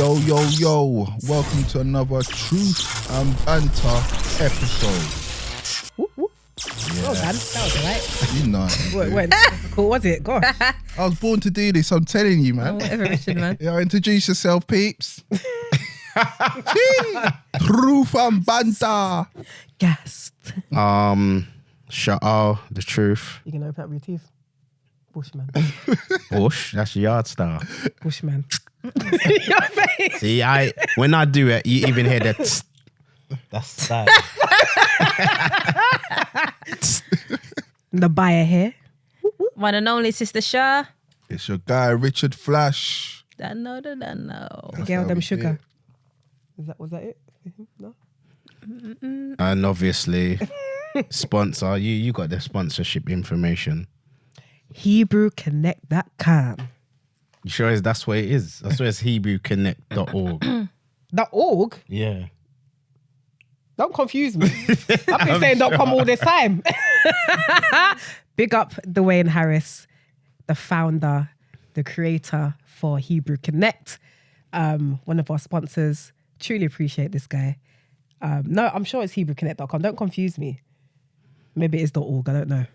Yo, welcome to another Truth and Banter episode. Whoop, whoop. Yeah. Well done. That was alright. You know. What difficult was it? Gosh. I was born to do this, I'm telling you, man. Whatever, Richard, man. Yeah, introduce yourself, peeps. Truth and Banter. Gassed. Sha'al, the truth. You can open up your teeth. Bushman. Bush, that's yard star. Bushman. Your face. See, when I do it, you even hear that. Tss. That's that. The buyer here. One and only Sistah Char. It's your guy, Richard Flash. That no. The That's girl how them we sugar. do Was that it? No? And obviously, sponsor. You got the sponsorship information. HebrewConnect.com. You sure that's where it is? I swear it's HebrewConnect.org. The org? Yeah. Don't confuse me. I've been saying .com all this time. Big up Dwayne Harris, the founder, the creator for Hebrew Connect, one of our sponsors. Truly appreciate this guy. No, I'm sure it's HebrewConnect.com. Don't confuse me. Maybe it's .org. I don't know.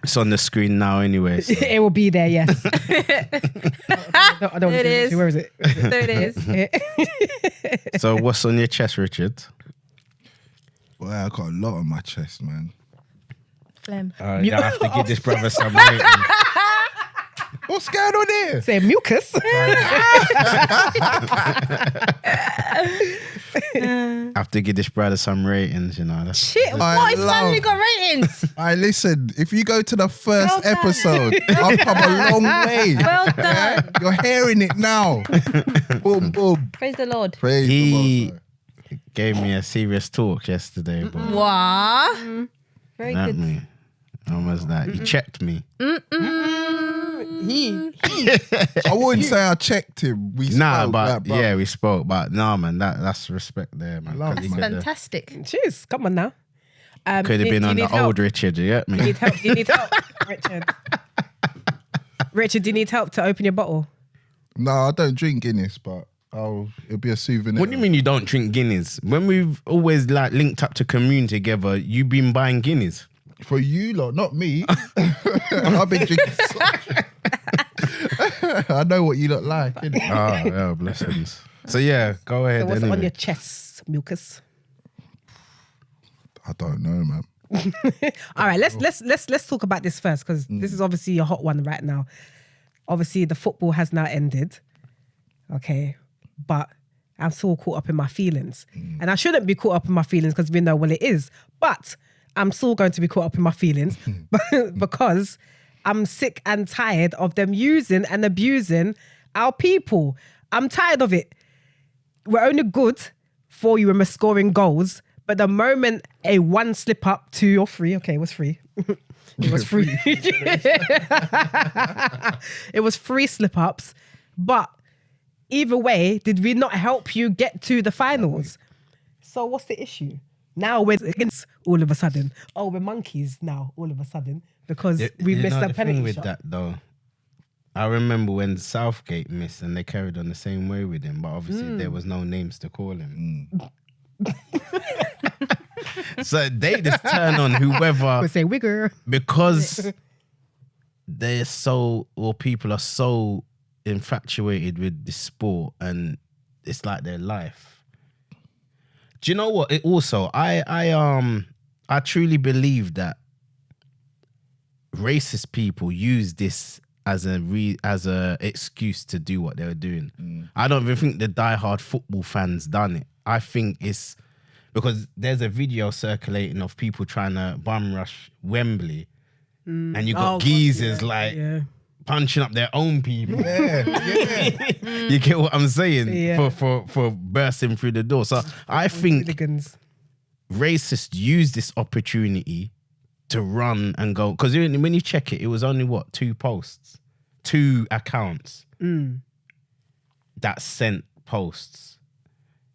It's on the screen now anyway. So. It will be there, yes. I don't It is. Where is it? There it is. So what's on your chest, Richard? Boy, I got a lot on my chest, man. Phlegm. You have to give this brother some rating. What's going on here? Say mucus. Have to give this brother some ratings, you know. That's, Shit, I what? His love- family got ratings. Alright, listen, if you go to the first Well done. episode, I've come a long way. Well done. You're hearing it now. Boom, boom. Praise the Lord. Praise the He Most gave me a serious talk yesterday, but What? Very that good. me. How was that? He checked me. He. High. I wouldn't say I checked him. We Nah, spoke, but like, yeah, we spoke. But nah, man, that's respect there, man. Love, 'Cause he man. could have Fantastic. Cheers. Come on now. been do on you the need help? old Richard, you get Do you me? need help? Do you need help, Richard? Richard, do you need help to open your bottle? No, I don't drink Guinness, but it'll be a souvenir. What do you mean you don't drink Guinness? When we've always like linked up to commune together, you've been buying Guinness. For you lot, not me. I've been drinking. I know what you look like. Innit? Oh, yeah, blessings. So yeah, go ahead. So what's anyway. on your chest, mucus? I don't know, man. All right, let's talk about this first because this is obviously a hot one right now. Obviously, the football has now ended. Okay, but I'm still caught up in my feelings, and I shouldn't be caught up in my feelings because we know well it is. But I'm still going to be caught up in my feelings because I'm sick and tired of them using and abusing our people. I'm tired of it. We're only good for you when we're scoring goals, but the moment a one slip up, 2 or 3, okay, it was 3. It was 3. It was 3 slip ups, but either way, did we not help you get to the finals? So what's the issue? Now we're against all of a sudden. Oh, we're monkeys now all of a sudden because we missed the a thing penalty with shot. that though. I remember when Southgate missed and they carried on the same way with him, but obviously there was no names to call him. So they just turn on whoever We say wigger. because people are so infatuated with this sport and it's like their life. Do you know what? It also, I truly believe that racist people use this as a excuse to do what they were doing. I don't even think the diehard football fans done it. I think it's because there's a video circulating of people trying to bum rush Wembley, and you got geezers punching up their own people. You get what I'm saying? Yeah. For bursting through the door. So I think Hooligans. racists use this opportunity to run and go. Because when you check it, it was only 2 posts, 2 accounts that sent posts.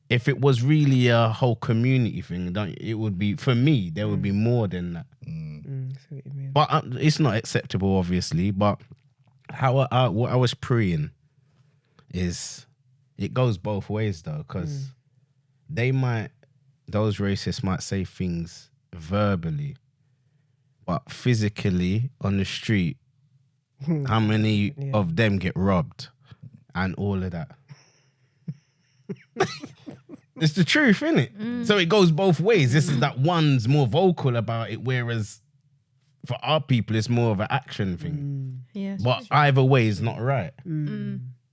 If it was really a whole community thing, it would be, for me, there would be more than that. I see what you mean. But it's not acceptable, obviously. But what I was praying is it goes both ways though, because those racists might say things verbally, but physically on the street, how many of them get robbed and all of that? It's the truth, isn't it? So it goes both ways. This is that one's more vocal about it, whereas for our people, it's more of an action thing. Yeah. But either way is not right.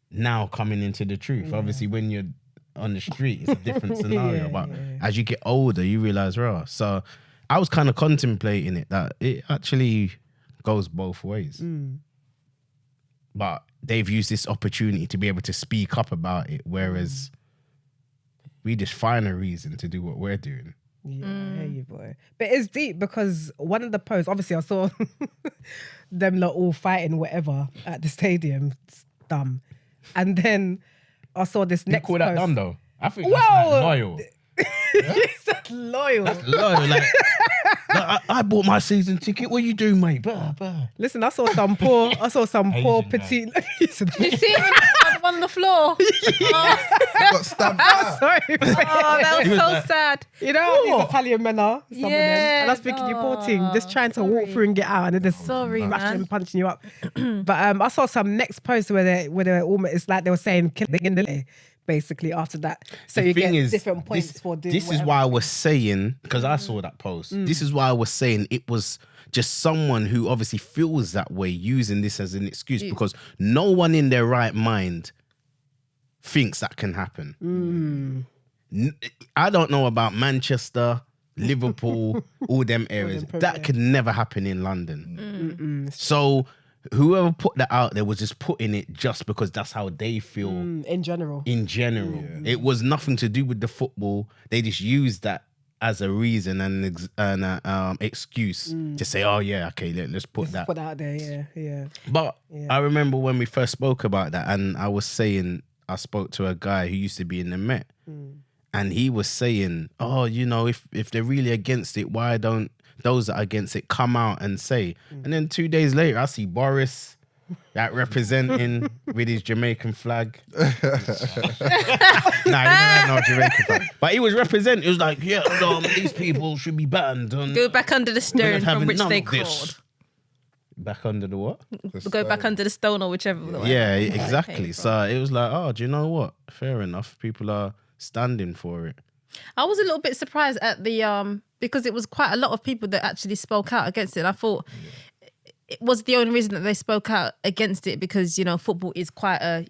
Now coming into the truth. Obviously, when you're on the street, it's a different scenario. But as you get older, you realize, raw. So I was kind of contemplating it, that it actually goes both ways. But they've used this opportunity to be able to speak up about it, whereas we just find a reason to do what we're doing. Yeah, I hear you, boy. But it's deep because one of the posts, obviously, I saw them lot all fighting whatever at the stadium. It's dumb. And then I saw this You next call post. that dumb though? I think Well, that's like loyal. You said loyal. Loyal, like I bought my season ticket. What you do, mate? Bah. Listen, I saw some poor Asian petite. You said- You see him on the floor. Got stabbed out. Sorry. Oh, that was so sad. You know how these Italian men are? Some of them. Yeah, And I was thinking, you poor thing, just trying to walk sorry. through and get out, and then just Sorry, smashing man. and punching you up. But I saw some next post where they were almost, it's like they were saying killing in the basically after that. So The you thing get is, different points this, for doing This is whatever. why I was saying, because I saw that post. This is why I was saying it was just someone who obviously feels that way using this as an excuse, because no one in their right mind thinks that can happen. I don't know about Manchester, Liverpool, all them areas. That could never happen in London. So whoever put that out there was just putting it just because that's how they feel in general. in general. It was nothing to do with the football. They just used that as a reason and an excuse to say, oh yeah, okay, let's put that. Put out there, yeah. But I remember when we first spoke about that, and I was saying, I spoke to a guy who used to be in the Met, and he was saying, oh, you know, if they're really against it, why don't those that are against it come out and say? And then 2 days later, I see Boris that representing with his Jamaican flag. Nah, he didn't have no Jamaican flag. But he was representing, he was like, yeah, these people should be banned. Go back under the stone from which they crawled. Back under the what? Go back under the stone or whichever. Yeah, wherever they exactly. came So from. it was like, oh, do you know what? Fair enough. People are standing for it. I was a little bit surprised at the because it was quite a lot of people that actually spoke out against it. I thought it was the only reason that they spoke out against it because, you know, football is quite a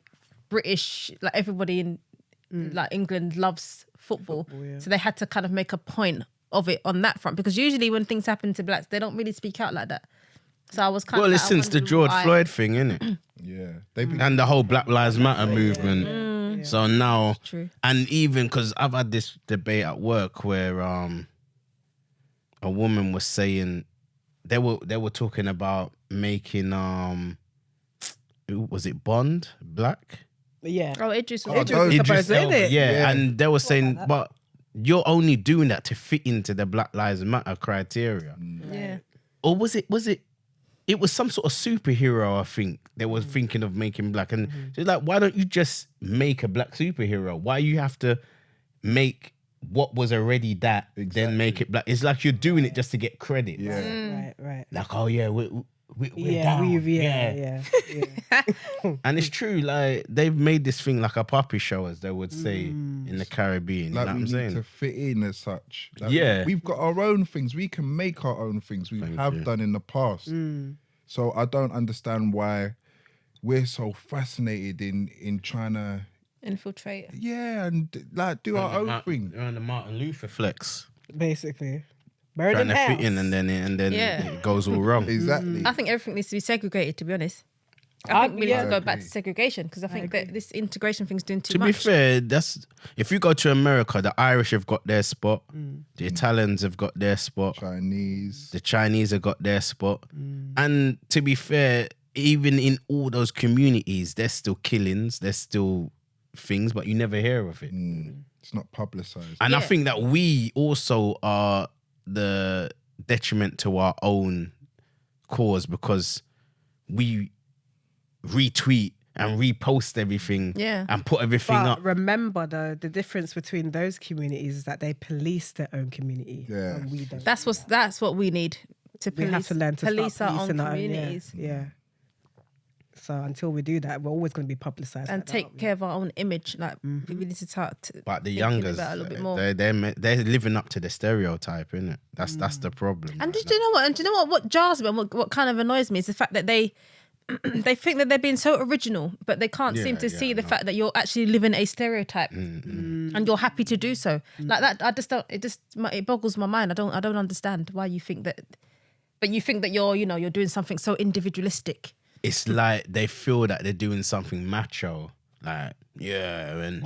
British, like everybody in like England loves football. So they had to kind of make a point of it on that front, because usually when things happen to blacks, they don't really speak out like that. So I was kind Well, of it's like, since the George Floyd thing, innit? Yeah. They've been And the whole Black Lives Matter movement. So now, True. and even because I've had this debate at work where a woman was saying they were talking about making was it Bond black? Yeah. Oh, Idris was Idris those- was supposed to, Elba, innit? yeah, and they were saying, but you're only doing that to fit into the Black Lives Matter criteria. yeah. Or was it was some sort of superhero, I think they were thinking of making black. And so it's like, why don't you just make a black superhero? Why you have to make what was already that, then make it black? It's like you're doing it just to get credit. Yeah. Right. Like, oh yeah, we're Yeah, down. yeah. And it's true, like they've made this thing like a puppy show, as they would say in the Caribbean. Like you know we what I'm need saying? to fit in as such. Like, Yeah. we've got our own things. We can make our own things. We have done in the past. So I don't understand why we're so fascinated in trying to Infiltrate. and like do our own thing. You're on the Martin Luther flex, Basically. Buried trying in to house. fit in, and then Yeah. it goes all wrong. Exactly. I think everything needs to be segregated, to be honest. I think we need yeah. to go back to segregation because I think that this integration thing's doing too To much. be fair, that's if you go to America, the Irish have got their spot, the Italians have got their spot, Chinese. the Chinese have got their spot, and to be fair, even in all those communities, there's still killings, there's still things, but you never hear of it. It's not publicized. And I Yeah. think that we also are the detriment to our own cause because we retweet and repost everything and put everything But up. remember, the difference between those communities is that they police their own community. Yeah. And we don't. That's what we need to We police. have to learn to police start our own policing communities Yeah. So until we do that, we're always going to be publicised. and take care of our own image. Like we need to start. But the thinking youngers, about it a little bit more. they're living up to the stereotype, innit? That's the problem. And do you know what? And do you know what? What jars me and what kind of annoys me is the fact that they think that they're being so original, but they can't seem to see the fact that you're actually living a stereotype, and you're happy to do so. Like that, I just don't. It boggles my mind. I don't understand why you think that. But you think that you're doing something so individualistic. It's like they feel that they're doing something macho. Like, and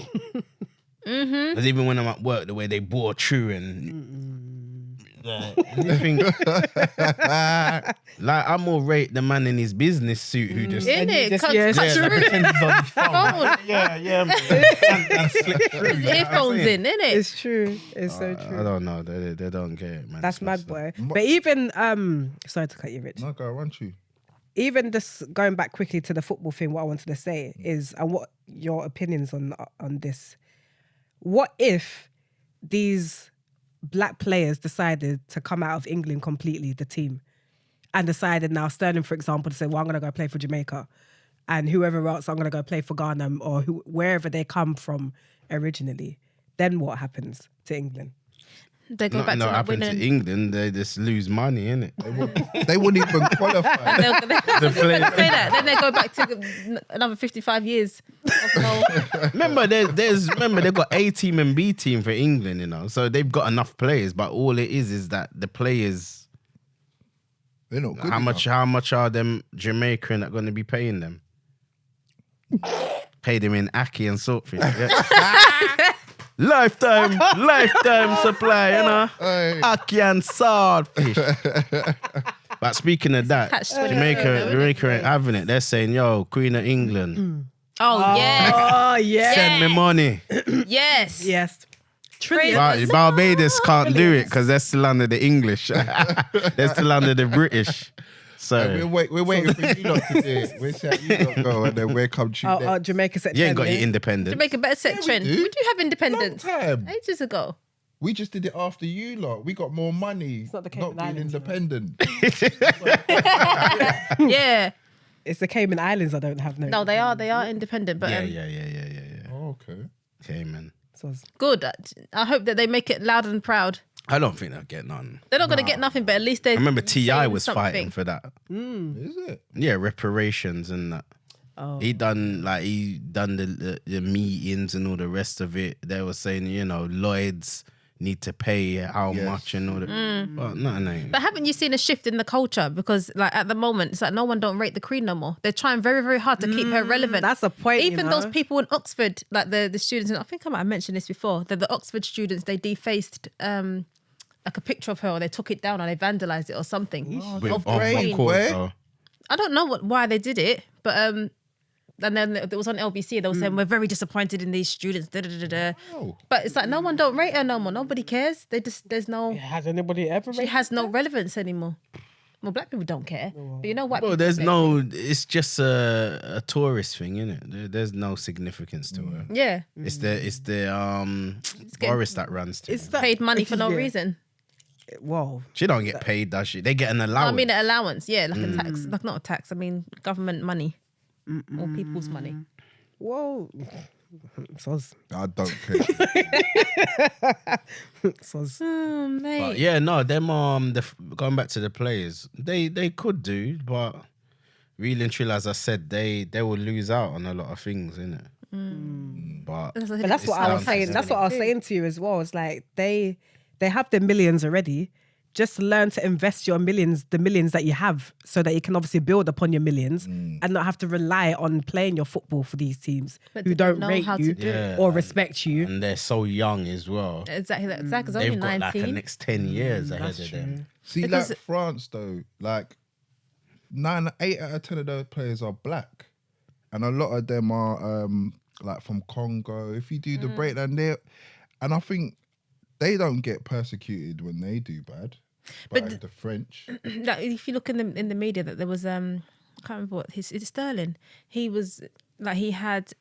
because even when I'm at work, the way they bore true and you think, like I'm more rate the man in his business suit who just In it, just- cut yeah, through. pretend he's on his phone. Phone. And slip through. His earphones in, innit? It's true. It's so true. I don't know. They don't get it, man. That's mad, boy. But even sorry to cut you, Rich. No, go, I want you. Even this going back quickly to the football thing, what I wanted to say is, and what your opinions on this. What if these black players decided to come out of England completely, the team, and decided now, Sterling, for example, to say, well, I'm going to go play for Jamaica, and whoever else, I'm going to go play for Ghana, or wherever they come from originally. Then what happens to England? They go back to Not not happen to winning. England. They just lose money, innit? They wouldn't even qualify. They'll say that. Then they go back to another 55 years. Remember, they've got A team and B team for England, so they've got enough players. But all it is that the players, They're not good how much are them Jamaican that going to be paying them? Pay them in ackee and saltfish. Yeah. lifetime supply, Hey. ackee and saltfish. But speaking of that, Catch 22, Jamaica ain't having it. They're saying, "Yo, Queen of England, Oh, yes. Oh, yeah. send me money." Yes. Yes. But Barbados can't do it because they're still under the English. They're still under the British. So We're waiting for you lot to do it. We're saying you lot go and then we're come to Oh, Jamaica set you ain't got 10, your yeah? independence. To make a better section. do. We do have independence. Long time. Ages ago. We just did it after you lot. We got more money. not the Cayman being Islands, independent. Yeah. It's the Cayman Islands I don't have no. No, they are independent. But Yeah. Oh, okay. Okay, man. So it's- good. I hope that they make it loud and proud. I don't think they'll get none. They're not going to get nothing, but at least they. I remember T.I. was fighting for that. Is it? Yeah, reparations and that. Oh. He done the meetings and all the rest of it. They were saying, Lloyds need to pay how Yes. much and all that. But nothing. But haven't you seen a shift in the culture? Because like at the moment, it's like no one don't rate the Queen no more. They're trying very, very hard to keep her relevant. That's a point. Even you know? those people in Oxford, like the students, and I think I might have mentioned this before, that the Oxford students, they defaced like a picture of her, or they took it down, or they vandalized it or something. With of the on Queen. one court, Where? though. I don't know why they did it, but and then it was on LBC. They were saying we're very disappointed in these students. Da, da, da, da. Oh. But it's like no one don't rate her no more. Nobody cares. There's no. Has anybody ever? She has no relevance anymore. Well, black people don't care, but white Well, people. there's care. no. It's just a tourist thing, innit? There's no significance to her. Yeah, It's the Boris that runs to. It's her. that paid money for no Yeah. reason. Whoa. She don't get paid, does she? They get an I allowance. mean, an allowance. Yeah, like a tax. Like not a tax. I mean, government money or people's money. Whoa. Soz. I don't care. Soz. Oh, mate. But yeah, no, them going back to the players, they could do, but really and truly, as I said, they will lose out on a lot of things, innit? But But that's what I down was to saying. them. That's what I was saying to you as well. It's like they have the millions already. Just learn to invest the millions that you have, so that you can obviously build upon your millions and not have to rely on playing your football for these teams But who do they don't know rate how to you do it? Yeah, or respect you. and they're so young as well. Exactly. Like Zach is only They've got 19. like the next 10 years ahead of them. See, Because- like France though, like 8 out of 10 of those players are black, and a lot of them are like from Congo. If you do the breakdown there, and I think they don't get persecuted when they do bad. But the French, Like, if you look in the media, that there was I can't remember what it's Sterling. He was Like he had,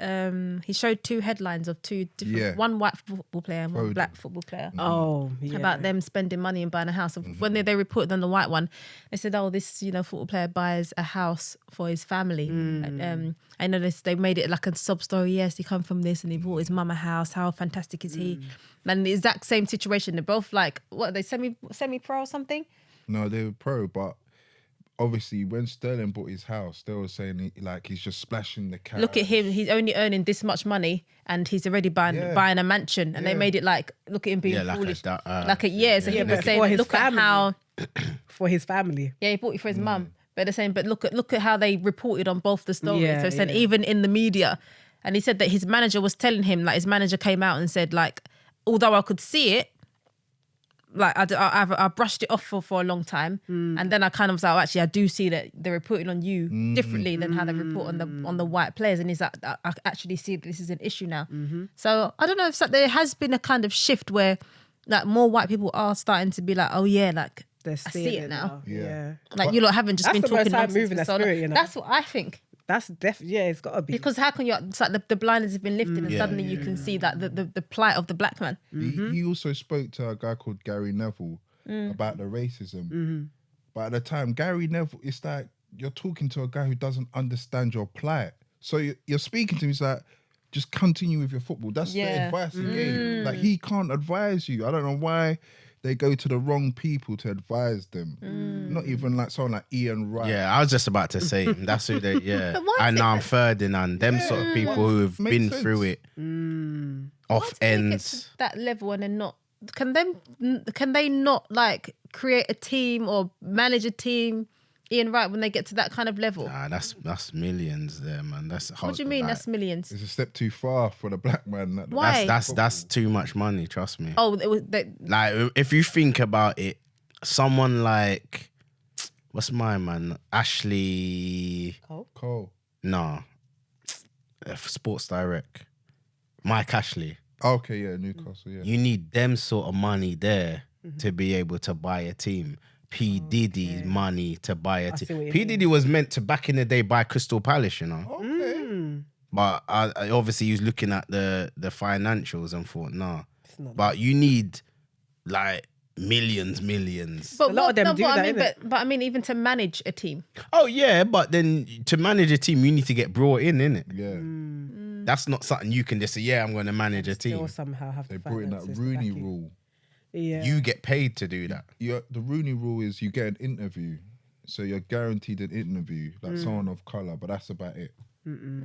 he showed 2 headlines of 2 different, one white football player and one Foden. black football player. Oh, yeah. About them spending money and buying a house. When they reported on the white one, they said, "Oh, this football player buys a house for his family." I know they made it like a sub story. Yes, he come from this and he bought his mum a house. How fantastic is he? And the exact same situation. They're both like, what are they, semi pro or something? No, they were pro, but obviously when Sterling bought his house, they were saying he's just splashing the cash. Look at him. He's only earning this much money and he's already buying a mansion. And they made it like, look at him being foolish. So he was saying, look at how... For his family. Yeah, he bought it for his mum. But they're saying, but look at how they reported on both the stories. So they're saying even in the media. And he said that his manager was telling him, like his manager came out and said, like, although I could see it, like I brushed it off for a long time, and then I kind of was like, oh, actually, I do see that they're reporting on you differently than how they report on the white players, and he's like, I actually see that this is an issue now. So I don't know if there has been a kind of shift where like more white people are starting to be like, oh yeah, like They're I see it now. Yeah. Like you lot haven't just been That's the talking most time nonsense moving for that so long. spirit, you know. That's what I think. That's definitely, yeah, it's got to be. Because how can it's like the blinders have been lifted and suddenly you can see that the plight of the black man. He also spoke to a guy called Gary Neville about the racism. But at the time, Gary Neville, it's like you're talking to a guy who doesn't understand your plight. So you're speaking to him, he's like, just continue with your football. That's the advice he gave. Like, he can't advise you. I don't know why they go to the wrong people to advise them. Not even like someone like Ian Wright. Yeah, I was just about to say that's who they. Yeah, and unfiltered and them sort of people who have Makes been sense. through it. Off Once they get ends. to that level and they're not, can they not like create a team or manage a team, Ian Wright, when they get to that kind of level? Nah, that's millions there, man. That's hard. What do you mean? Like, That's millions. It's a step too far for the black man. Why? that's too much money. Trust me. Oh, it was Like if you think about it, someone like what's my man? Ashley. Cole. Nah. Sports Direct. Mike Ashley. Okay, yeah, Newcastle, yeah. You need them sort of money there to be able to buy a team. P. Diddy's money to buy a see team. what you P. mean. Diddy was meant to back in the day buy Crystal Palace, you know. Okay. But I obviously he was looking at the financials and thought, nah. not But you need like millions. But A lot of them do that, innit? but I mean, even to manage a team. Oh yeah, but then to manage a team, you need to get brought in, innit? Yeah. That's not something you can just say, yeah, I'm going to manage a team. Still somehow have They the brought in that finances to Rooney back it. rule. Yeah. You get paid to do that. The Rooney rule is you get an interview. So you're guaranteed an interview, like someone of colour, but that's about it.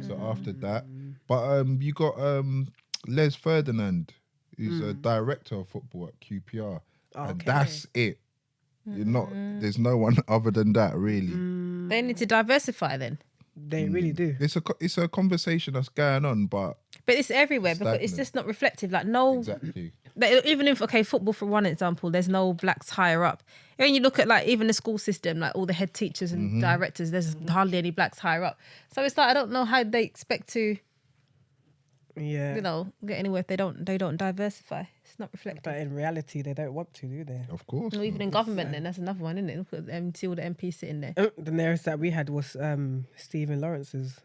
So after that, but you got Les Ferdinand, who's a director of football at QPR. And that's it. You're not, there's no one other than that, really. They need to diversify then. They really do. It's a conversation that's going on, but But it's everywhere because it's Stagnant. just not reflective. Like no, exactly. even if football for one example, there's no blacks higher up. And when you look at like even the school system, like all the head teachers and directors, there's hardly any blacks higher up. So it's like I don't know how they expect to, Yeah. get anywhere if they don't diversify. It's not reflective. But in reality, they don't want to, do they? Of course. Or even in government, then that's another one, isn't it? Look at them, see all the MPs sitting there. The nearest that we had was Stephen Lawrence's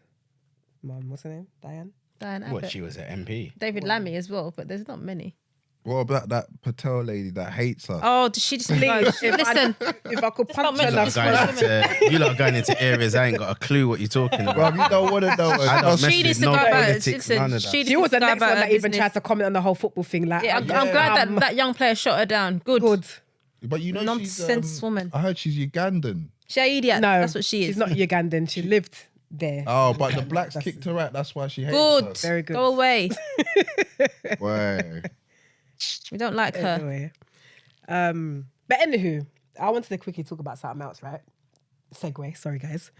mum. What's her name? Diane? Diane What, Abbott. she was an MP? David Lammy as well, but there's not many. What about that Patel lady that hates us? Oh, does she just listen? If I could punch not her, mentioned. that's You lot are going into areas I ain't got a clue what you're talking about. Bruv, you don't want to know. I don't mess She with needs to no go about politics, listen, none of that. she She was the needs to next go one about that her even business. tried to comment on the whole football thing. Like, Yeah, I'm glad that young player shot her down. Good. good. But you know, Nonsense she's, woman. I heard she's Ugandan. She's an idiot. No, That's what she is. She's not Ugandan. She lived there. Oh, but the blacks kicked her out. That's why she hates Good. us. Very good. Go away. Why? We don't like her. Anyway. But anywho, I wanted to quickly talk about something else, right? Segue. Sorry, guys.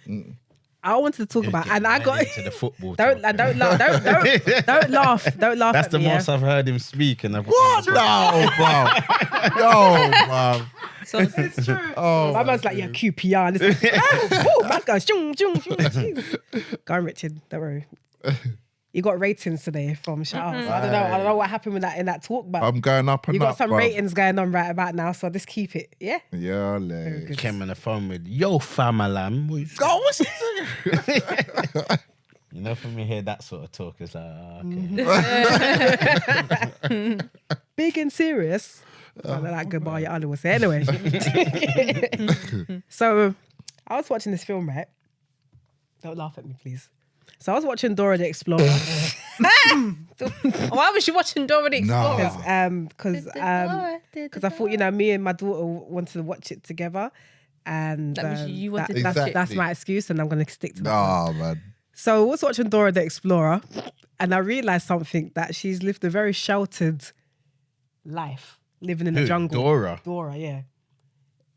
I wanted to talk about, and I got into the football. don't talk. laugh, don't laugh, don't laugh. That's at the me, most I've heard him speak, and I've What? No, bro. No, bro. So It's true. Oh, My man's like, yeah, QPR. And it's like, oh, man goes, shung, shung, shung. Jeez. Go on, Richard. Don't worry. You got ratings today from Sha'al. So I don't know what happened with that in that talk, but I'm going up and you up. got some bruv. ratings going on right about now. So just keep it. Yeah. Yeah, like. good. came on the phone with, yo, famalam. Go, what's it? You You know, for me, hear that sort of talk is like, okay. Big and serious. Like goodbye, your other was there. Anyway. So I was watching this film, right? Don't laugh at me, please. So I was watching Dora the Explorer. Why was you watching Dora the Explorer? Because I thought, me and my daughter wanted to watch it together. And That was you wanted to Exactly. that's my excuse, and I'm going to stick to that. Nah, man. So I was watching Dora the Explorer, and I realised something, that she's lived a very sheltered life, living in the Who? jungle. Dora? Yeah.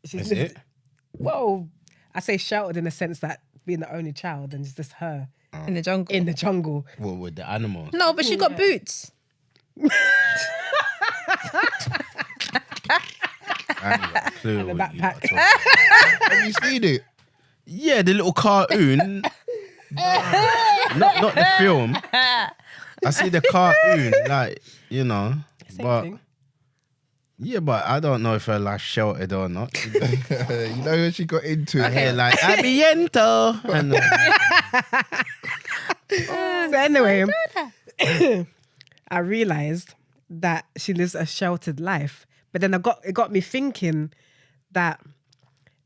She's Is lived, it? well, I say sheltered in the sense that being the only child, and it's just her In the jungle. in the jungle. Well, with the animals. No, but she got boots. I ain't got a clue And a what you backpack. lot are talking. Have you seen it? Yeah, the little cartoon. not the film. I see the cartoon, like, Same but thing. yeah, but I don't know if her life's sheltered or not. You know when she got into I it? hear like abiento, and So anyway, I realised that she lives a sheltered life. But then it got me thinking that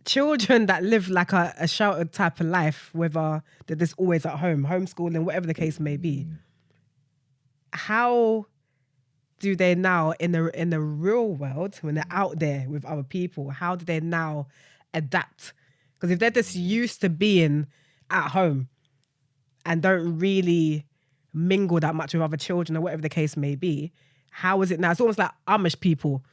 children that live like a sheltered type of life, whether they're just always at home, homeschooling, whatever the case may be, how do they now in the real world, when they're out there with other people, how do they now adapt? Because if they're just used to being at home and don't really mingle that much with other children or whatever the case may be, how is it now? It's almost like Amish people.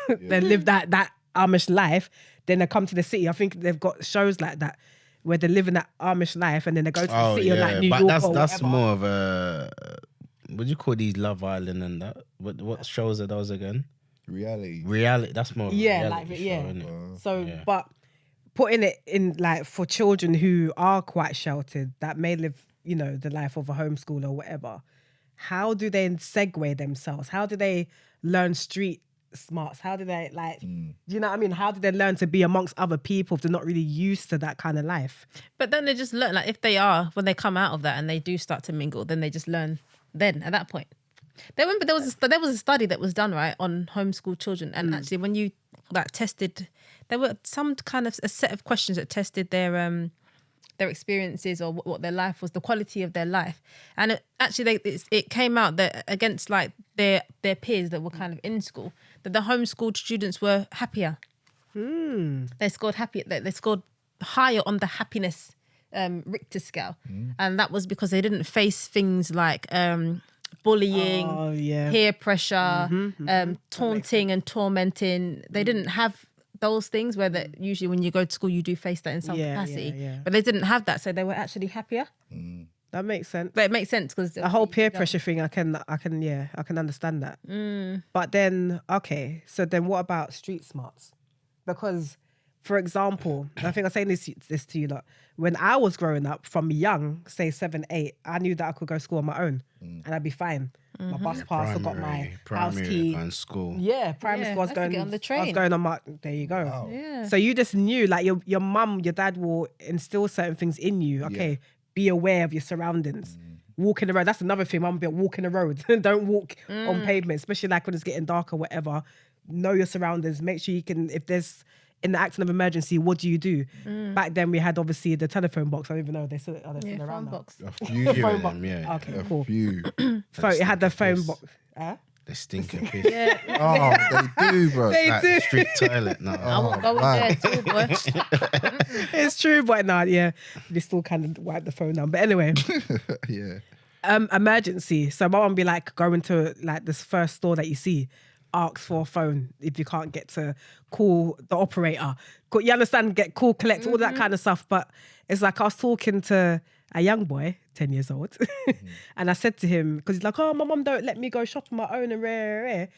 They live that Amish life, then they come to the city. I think they've got shows like that where they live in that Amish life and then they go to the city or like New but York that's or that's whatever. more of a what do you call these Love Island and that? What shows are those again? Reality. That's more of a Yeah, reality like show, yeah. innit? So, Yeah. but putting it in like for children who are quite sheltered, that may live, the life of a homeschool or whatever. How do they segue themselves? How do they learn street smarts? How do they do you know what I mean? How do they learn to be amongst other people if they're not really used to that kind of life? But then they just learn, like if they are, when they come out of that and they do start to mingle, then they just learn then at that point. They remember there was a study that was done, right, on homeschool children. And actually when you tested, there were some kind of a set of questions that tested their experiences or what their life was, the quality of their life. And it came out that against like their peers that were kind of in school, that the homeschooled students were happier. They scored they scored higher on the happiness Richter scale. And that was because they didn't face things like bullying, peer pressure, taunting and tormenting. They didn't have those things where that usually when you go to school you do face that in some capacity, but they didn't have that, so they were actually happier. That makes sense. But it makes sense because The whole peer pressure thing, I can understand that. But then, okay, so then what about street smarts? Because, for example, I think I was saying this to you lot, when I was growing up, from young, say 7, 8, I knew that I could go to school on my own and I'd be fine. My bus pass, I got my house key. And school. Yeah, primary school. I was I had to going get on the I was train. going on my. There you go. Wow. Yeah. So you just knew, like your mum, your dad will instill certain things in you. Okay, be aware of your surroundings. Walking the road. That's another thing. Mum be walking the road. Don't walk on pavement, especially like when it's getting dark or whatever. Know your surroundings. Make sure you can. If there's in the action of emergency, what do you do? Back then we had obviously the telephone box. I don't even know if they still are they still around phone now. box. A few. Phone of box. them, yeah. Okay, A cool. few. So it had the phone piss. box. Huh? They stink of piss. Oh, they do, bro. They Like do. the street toilet now. I won't go in there too, boy. It's true, but no, yeah, they still kind of wipe the phone down. But anyway, Yeah. emergency. So my mum be like, go into like this first store that you see, ask for a phone if you can't get to call the operator. You understand? Get call, collect, all that kind of stuff. But it's like I was talking to a young boy, 10 years old, and I said to him, because he's like, oh, my mum don't let me go shop on my own and rare.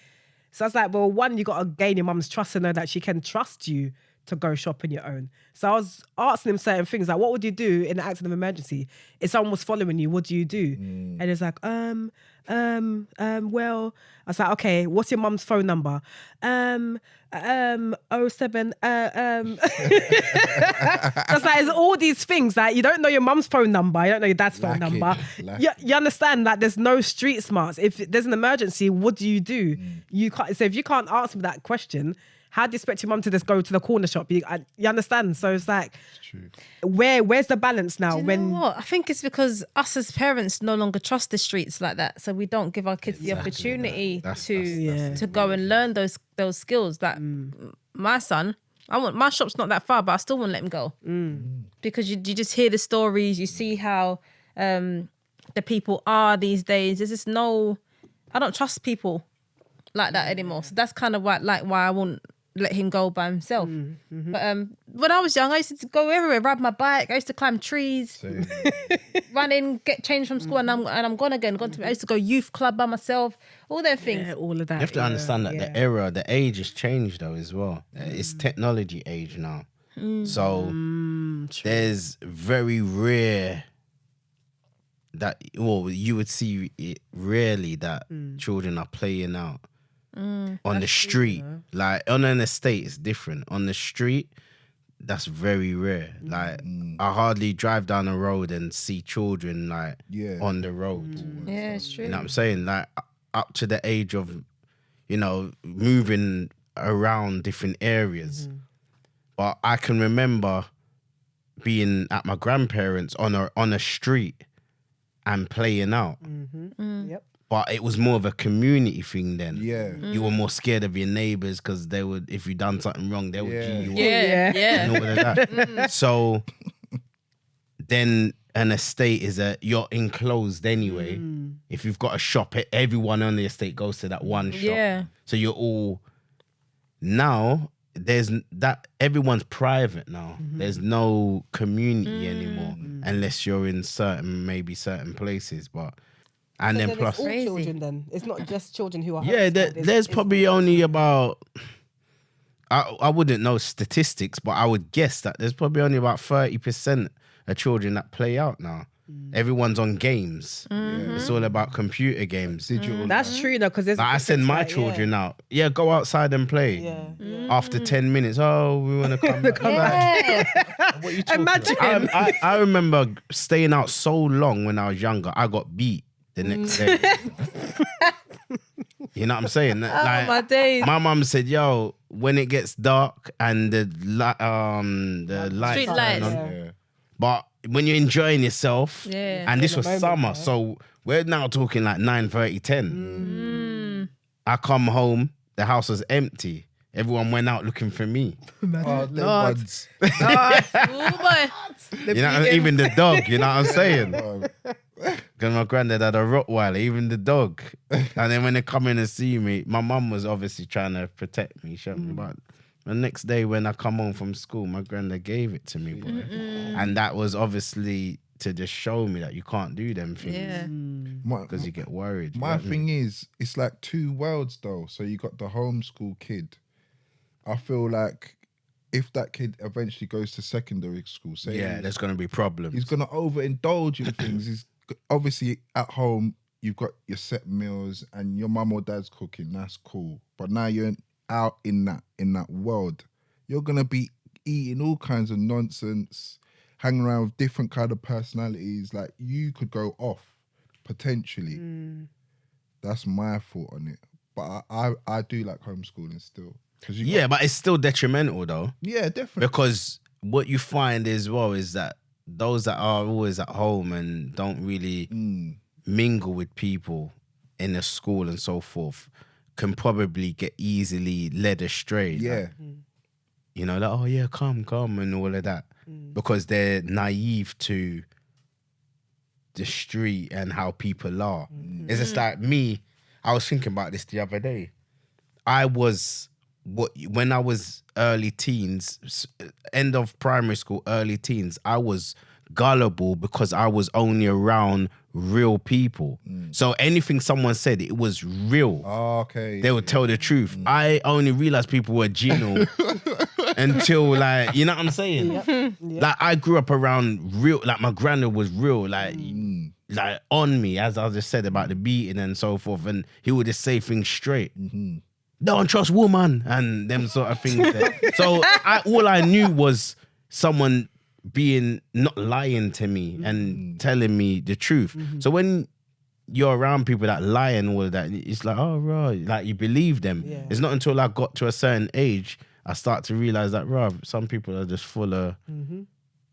So I was like, well, one, you got to gain your mum's trust and know that she can trust you to go shop on your own. So I was asking him certain things like, what would you do in the act of emergency? If someone was following you, what do you do? And he's like, well, I was like, okay, what's your mum's phone number? 07, It's like, it's all these things like you don't know your mum's phone number, you don't know your dad's phone number. You understand that there's no street smarts. If there's an emergency, what do you do? You can't. So if you can't answer that question, how do you expect your mum to just go to the corner shop? You understand? So it's like, where's the balance now? Do you know what? I think it's because us as parents no longer trust the streets like that, so we don't give our kids the opportunity to go and learn those skills. That my son, my shop's not that far, but I still won't let him go because you just hear the stories, you see how the people are these days. There's just I don't trust people like that anymore. So that's kind of why I won't let him go by himself. But when I was young, I used to go everywhere, ride my bike. I used to climb trees, run in, get changed from school, and I'm gone again. I used to go youth club by myself. All their things. Yeah, all of that. You have to understand that the age has changed though as well. It's technology age now. So there's very rare that, well, you would see it rarely that children are playing out on the street. Like on an estate, it's different. On the street, that's very rare. Like I hardly drive down the road and see children like on the road. Yeah, it's true. You know what I'm saying? Like up to the age of, moving around different areas. But I can remember being at my grandparents on a street and playing out. Yep. But it was more of a community thing then. Yeah. You were more scared of your neighbours because they would, if you done something wrong, they would G you up. Yeah. And all of that. So then an estate you're enclosed anyway. If you've got a shop, everyone on the estate goes to that one shop. Yeah. So you're all, now there's that, everyone's private now. There's no community anymore unless you're in certain places. But and So then plus, it's all children. Then it's not just children who are. yeah, homeschooled. there's probably only about, I wouldn't know statistics, but I would guess that there's probably only about 30% of children that play out now. Everyone's on games. It's all about computer games. Digital. That's true though, because Like, I send my children out. Yeah, go outside and play. Yeah. After 10 minutes, oh, we want to come back. What are you talking Imagine. about? I remember staying out so long when I was younger. I got beat the next day. You know what I'm saying? Like, my days. my mum said, yo, when it gets dark and the lights Street are lights. on, Yeah. but when you're enjoying yourself, Yeah. and this In was the moment, summer, yeah. so we're now talking like 9:30, 10. I come home, the house was empty. Everyone went out looking for me. Oh, them ones. Oh boy. You know, even the dog, you know what I'm saying? Oh, Because my granddad had a Rottweiler, even the dog. And then when they come in and see me, my mum was obviously trying to protect me. But the next day when I come home from school, my granddad gave it to me, boy. And that was obviously to just show me that you can't do them things. Yeah. Because you get worried. you My know what I thing mean? is, it's like two worlds though. So you got the homeschool kid. I feel like if that kid eventually goes to secondary school, say Yeah, there's going to be problems. he's gonna overindulge in things. He's obviously at home. You've got your set meals and your mum or dad's cooking. That's cool. But now you're out in that world. You're gonna be eating all kinds of nonsense, hanging around with different kind of personalities. Like you could go off potentially. That's my thought on it. But I do like homeschooling still. Yeah, but it's still detrimental though. Yeah, definitely. Because what you find as well is that those that are always at home and don't really mingle with people in the school and so forth can probably get easily led astray. Yeah. Like, like, oh yeah, come and all of that. Because they're naive to the street and how people are. It's just like me, I was thinking about this the other day. When I was early teens, end of primary school, early teens, I was gullible because I was only around real people. So anything someone said, it was real. Oh, okay. They would tell the truth. I only realized people were genial until like, you know what I'm saying? Like I grew up around real, like my granddad was real, like on me, as I just said about the beating and so forth, and he would just say things straight. Don't trust woman and them sort of things. So all I knew was someone being not lying to me and telling me the truth. So when you're around people that lie and all of that, it's like, oh right, like you believe them. It's not until I got to a certain age I start to realize that, some people are just full of,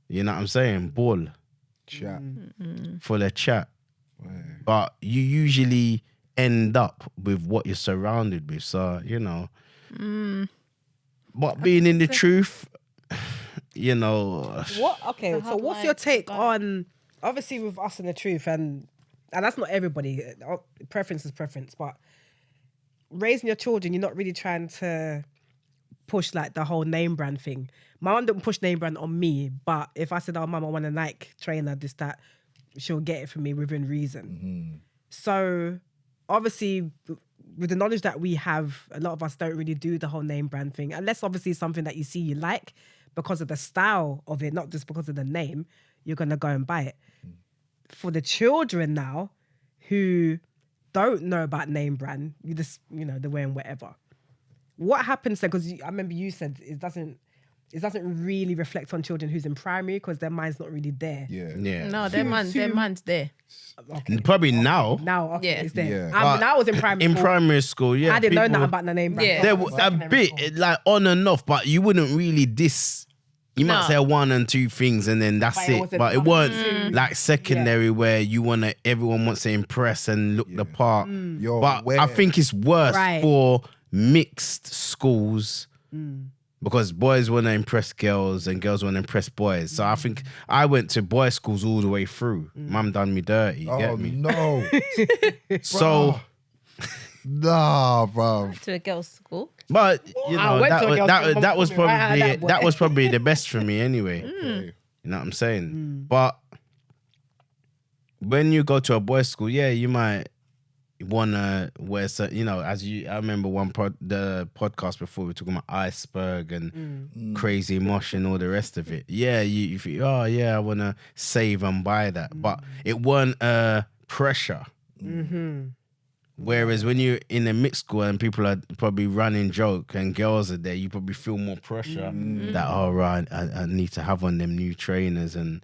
you know what I'm saying, ball, Chat. full of chat. But you usually end up with what you're surrounded with. So, you know, but being in the truth, you know. Okay, so what's your take on, obviously with us and the truth, and that's not everybody, preference is preference, but raising your children, you're not really trying to push like the whole name brand thing. My mum didn't push name brand on me, but if I said, oh mum, I want a Nike trainer, this, that, she'll get it for me within reason. So obviously with the knowledge that we have, a lot of us don't really do the whole name brand thing, unless obviously it's something that you see you like because of the style of it, not just because of the name, you're going to go and buy it. For the children now who don't know about name brand, you just, you know, they're wearing whatever. What happens then? Because I remember you said it doesn't really reflect on children who's in primary because their mind's not really there. No, their mind's there. Okay. Probably now. Now, okay, it's there. Yeah. When I was in primary school, Primary school, yeah. I didn't know people- nothing about the name brand. Yeah. There was a Secondary bit school. like on and off, but you wouldn't really diss. You might No. say one and two things and then that's But it it. wasn't But it nothing weren't like secondary where everyone wants to impress and look the part. You're But aware. I think it's worse Right. for mixed schools because boys want to impress girls and girls want to impress boys. So I think I went to boys' schools all the way through. Mum done me dirty. Oh Get me? no. So, Nah, bro. To a girls' school. but you I know went to a girls' school, that mum was put me right out of probably that boy. that was probably the best for me anyway. Okay. You know what I'm saying? But when you go to a boys' school, yeah, you might wanna wear, you know, I remember the podcast before we were talking about iceberg and crazy mosh and all the rest of it. Yeah, you think, oh yeah, I wanna save and buy that, but it weren't pressure. Whereas when you're in a mixed school and people are probably running joke and girls are there, you probably feel more pressure that, oh, right, I need to have on them new trainers and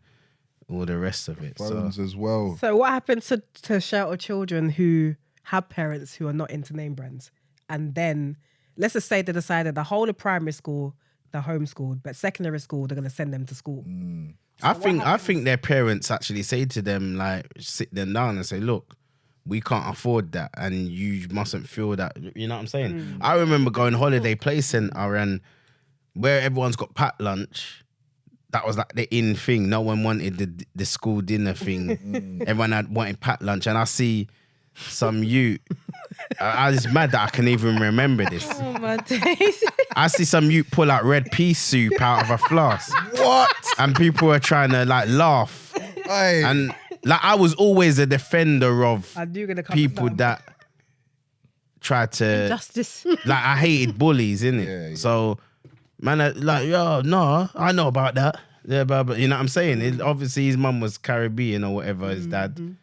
all the rest of it. Phones as well. So what happens to shelter children who have parents who are not into name brands? And then, let's just say they decided the whole of primary school, they're homeschooled, but secondary school, they're going to send them to school. I think their parents actually say to them, like, sit them down and say, look, we can't afford that and you mustn't feel that. You know what I'm saying? I remember going holiday play centre and where everyone's got packed lunch, that was like the in thing. No one wanted the school dinner thing. Everyone wanted packed lunch. And I see some youth. I was mad that I can even remember this. Oh my days. I see some youth pull out red pea soup out of a flask. What? And people are trying to like laugh. Hey. And like I was always a defender of I do gonna come people with that try to Justice. like I hated bullies, innit? Yeah. So man, like, yo, no, I know about that. Yeah, but you know what I'm saying? Obviously his mum was Caribbean or whatever, his dad,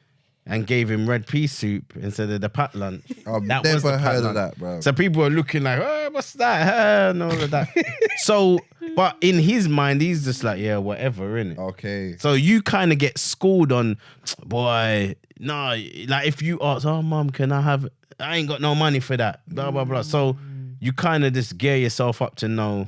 and gave him red pea soup instead of the packed lunch. I've That was never the packed heard of lunch. that, bro. So people are looking like, oh, what's that? And all of that. So, but in his mind, he's just like, yeah, whatever, innit? Okay. So you kind of get schooled on, boy, no, like if you ask, oh, mum, can I have, I ain't got no money for that, blah, blah, blah. So you kind of just gear yourself up to know,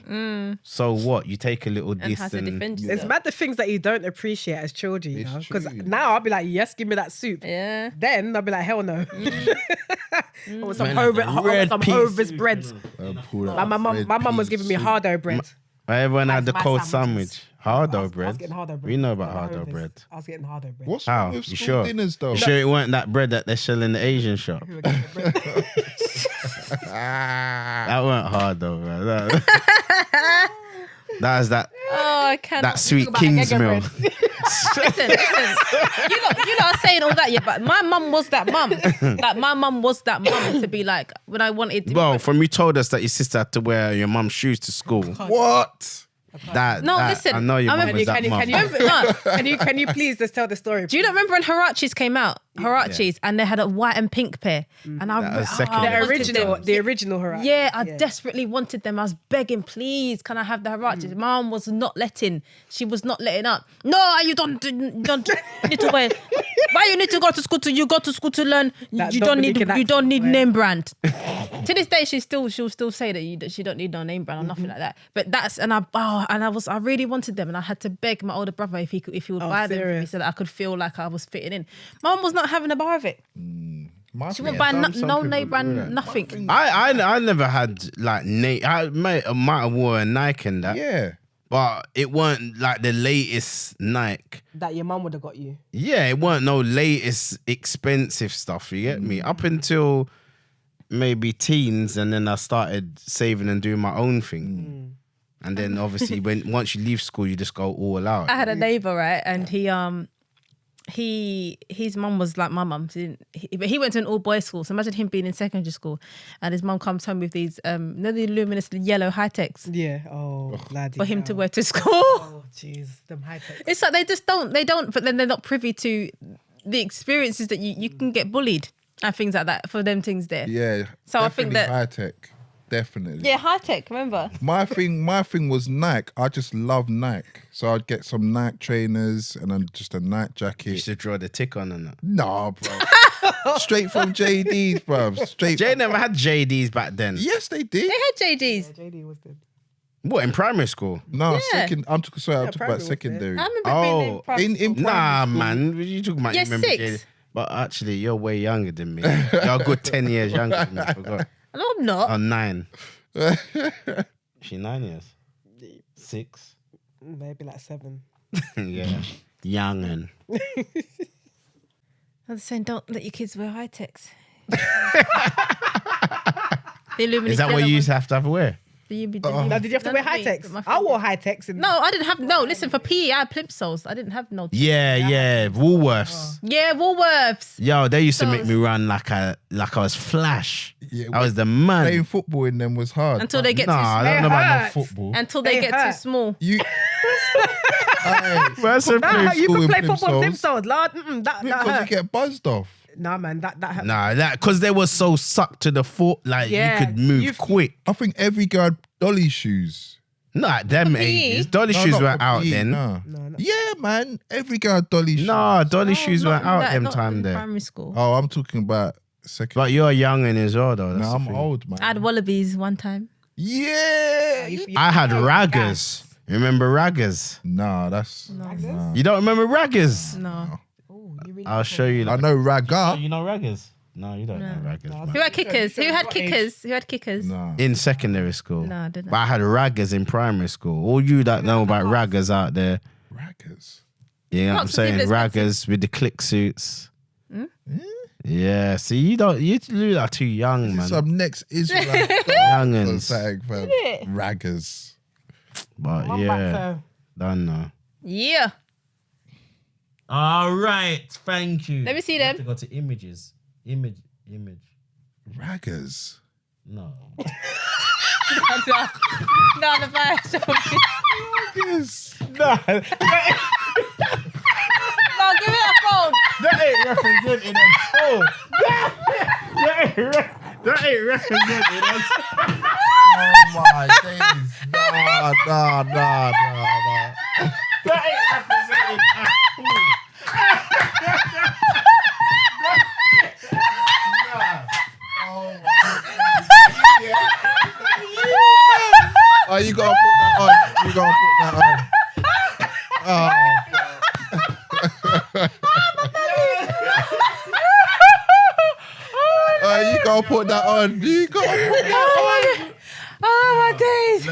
so what? You take a little And diss how to and defend It's yourself. mad the things that you don't appreciate as children, you It's know? Because true. now I'll be like, yes, give me that soup. Yeah. Then I'll be like, hell no. I want some Man, like the red pea Hovis soup. bread. Pull out My red mum was pea giving me soup. hardo bread. everyone had the My cold sandwiches. sandwich. Hardo I was bread. getting hardo bread. We know about Not hardo Hovis. bread. I was getting hardo bread. What's How? wrong with You school sure? dinners though? You sure it weren't that bread that they sell in the Asian shop? Who were getting the bread? That weren't hard though, man. That was that Oh, I cannot. that sweet about King's Egger meal. bread. Listen. You know, I'm saying all that, yeah, but my mum was that mum. Like, my mum was that mum to be like, when I wanted to. Well, from you told us that your sister had to wear your mum's shoes to school. What? Listen. I know your mum was that mum. Can you please just tell the story? Do you not remember when Harachis came out? Harachis, and they had a white and pink pair, and I was second. The original Harachis. Yeah, I desperately wanted them. I was begging, please, can I have the Harachis? Mom was not letting. She was not letting up. No, you don't need to wear. Why you need to go to school you go to school to learn? You don't need name brand. To this day, she'll still say that she don't need no name brand or nothing like that. But I really wanted them, and I had to beg my older brother if he would buy them for me so that I could feel like I was fitting in. My mum was not having a bar of it. She wouldn't buy no name brand, nothing. I never had like I might have wore a Nike and that. Yeah. But it weren't like the latest Nike. That your mum would have got you. Yeah, it weren't no latest expensive stuff, you get me? Up until maybe teens, and then I started saving and doing my own thing. And then obviously once you leave school, you just go all out. I had a neighbour, right? And his mum was like my mum, but he went to an all-boys school. So imagine him being in secondary school, and his mum comes home with these, the luminous yellow high-techs. Yeah. Oh, laddie. For him to wear to school. Oh, jeez, them high-techs. It's like they don't, but then they're not privy to the experiences that you can get bullied and things like that for them things there. Yeah. So I think that high tech. Definitely. Yeah, high tech, remember? My thing was Nike. I just love Nike. So I'd get some Nike trainers and then just a Nike jacket. You used to draw the tick on and that. Nah, bro. Straight from JD's, bro. Jay never had JD's back then. Yes, they did. They had JDs. Yeah, JD was good. What, in primary school? No, Yeah. I'm talking about primary was secondary. I remember being in primary in school. Nah, primary school. man. What are you talking about? Yeah, You remember 6. JD? But actually, you're way younger than me. You're a good 10 years younger than me. I forgot. No, I'm not. Oh, 9. She 9 years? 6? Maybe like 7. Yeah. Youngin'. I was saying, don't let your kids wear high techs. The luminous Is that what yellow you used ones. to have to wear? Now, did you have to wear high techs? I wore high techs. No, I didn't have. No, listen, for PE, I had plimsolls. I didn't have no. Yeah. Woolworths. Yeah, Woolworths. Yo, they used to make me run like I was Flash. Yeah, I was the man. Playing football in them was hard. Until they get too Nah, I small. don't know about no hurt. football. Until they get too small. You. You could play football in plimsolls plimsolls, Lord. That because you hurt. get buzzed off. Nah, man, that hurt. Nah, that because they were so sucked to the foot, like Yeah, you could move quick. I think every girl had dolly shoes. Not at them PE? ages. Dolly No, shoes not were for out PE, then. nah. No. Yeah, man. Every girl had dolly shoes. Nah, dolly shoes No, weren't out that- them not time in there. Primary school. Oh, I'm talking about second. But you're young and as well, though. No, That's the I'm thing. old, man. I had wallabies one time. Yeah. I had raggers. Remember raggers? Nah, that's. Nah. You don't remember raggers? No. I'll show you. I know ragga. You know raggers? No, you don't know raggers. man. Who had kickers? Who had kickers? Who had kickers? Nah. In secondary school. No, I didn't. But I had raggers in primary school. All you that know about raggers out there, Raggers. you know what I'm Lots of saying? people Raggers with the click suits. Yeah, see, you are too young, man. Some next Israelite Youngins. saying, fam. Raggers. But yeah, don't know. Yeah. All right, thank you. Let me see You have them. to go to images. Image. Raggers. No. No, the first. Raggers. No, give me that phone. That ain't representing at all. That ain't representing at all. Oh my days. Nah. That ain't representing at all. Oh, you gotta put that on. You gotta put that on. Oh, you gotta put that on. You gotta put that on. Oh my days.